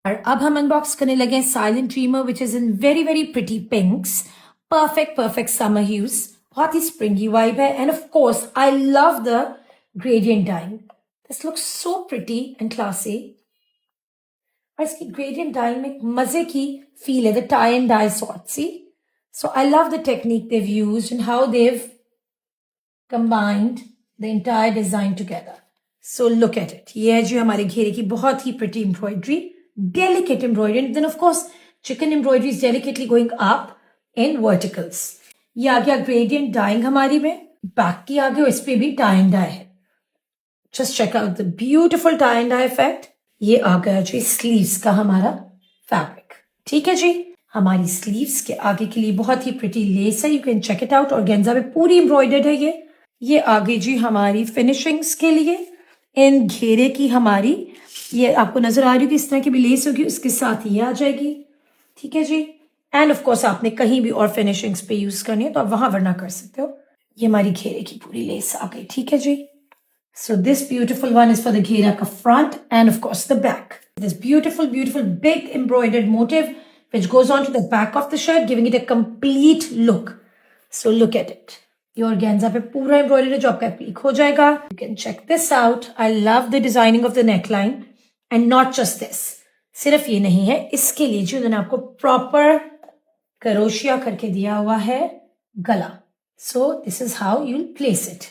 और अब हम अनबॉक्स करने लगे हैं silent dreamer which is in very very pretty pinks. Perfect perfect summer hues. बहुत ही स्प्रिंगी वाइब है and of course I love the gradient dyeing. This looks so pretty and classy. और इसकी ग्रेडियंट डाइंग में एक मजे की feel है, the tie and dye sort see. So I love the technique they used and how they combined the entire design together. So look at it. ये है जो हमारे घेरे की बहुत ही pretty embroidery, delicate embroidery. And then of course chicken embroidery is delicately going up in verticals. ये आ गया gradient dyeing हमारी में. बैक की आगे इस पे भी tie and dye है. Just check out the beautiful tie and dye effect. ये आ गया जी sleeves का हमारा fabric. ठीक है जी. हमारी sleeves के आगे के लिए बहुत ही pretty lace है. You can check it out. organza पे पूरी embroidered है ये आगे जी हमारी फिनिशिंग्स के लिए इन घेरे की हमारी, ये आपको नजर आ रही होगी इस तरह की भी लेस होगी, उसके साथ ये आ जाएगी. ठीक है जी. एंड ऑफ कोर्स आपने कहीं भी और फिनिशिंग्स पे यूज करनी है तो आप वहां वरना कर सकते हो. ये हमारी घेरे की पूरी लेस आ गई. ठीक है जी. So this beautiful one is for the घेरा का front end of course the back. This beautiful beautiful big embroidered motif which goes on to the back of the shirt, giving it a complete look. So look at it. ये organza पे पूरा embroidery जो आपका एप्लीक हो जाएगा. You can check this out. I love the designing of the neckline and not just this. सिर्फ ये नहीं है, इसके लिए जो उन्होंने आपको प्रॉपर करोशिया करके दिया हुआ है गला. So this is how you'll place it.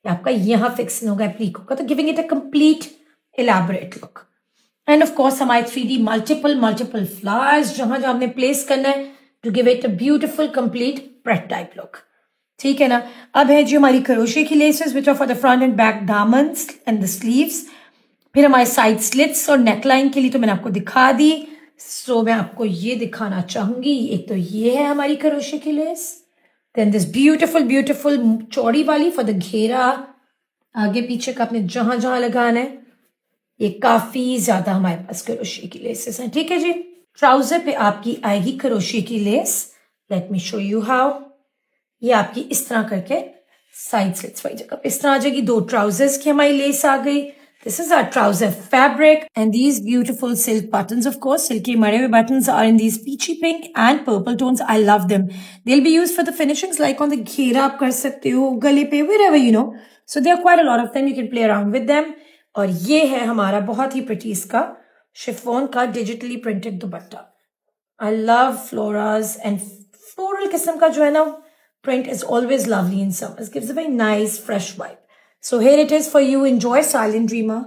ये आपका यहाँ फिक्स होगा, एप्लीक होगा, तो giving it a complete elaborate look. And of course हमारे 3D मल्टीपल फ्लावर्स जहां जहां आपने प्लेस करना है to give it a beautiful complete braid type look. ठीक है ना. अब है जो हमारी क्रोशे की laces which are for the front and back दामन्स एंड द स्लीव्स. फिर हमारे साइड स्लिट्स और नेकलाइन के लिए तो मैंने आपको दिखा दी. सो मैं आपको ये दिखाना चाहूंगी. एक तो ये है हमारी क्रोशे की लेस, देन दिस ब्यूटिफुल चौड़ी वाली फॉर द घेरा आगे पीछे का आपने जहां जहां लगाना है. ये काफी ज्यादा हमारे पास क्रोशे की लेसेस हैं. ठीक है जी. ट्राउजर पे आपकी आएगी क्रोशे की less. Let me show you how. ये आपकी इस तरह करके साइड स्लिट्स वाली जगह पे इस तरह आ जाएगी. 2 ट्राउजर्स की हमारी लेस आ गई. This is our trouser fabric and these beautiful silk buttons. Of course silk के मरे हुए buttons are in these peachy pink and purple tones. I love them. They will be used for the finishings like on the घेरा आप कर सकते हो, गले पे, wherever you know. So there are quite a lot of them. You can play around with them. और ये है हमारा बहुत ही प्रिटी इसका शिफॉन का digitally printed dupatta. I love floras and floral किस्म का जो है ना print is always lovely in summers. Gives a very nice fresh vibe. So here it is for you. Enjoy Silent Dreamer.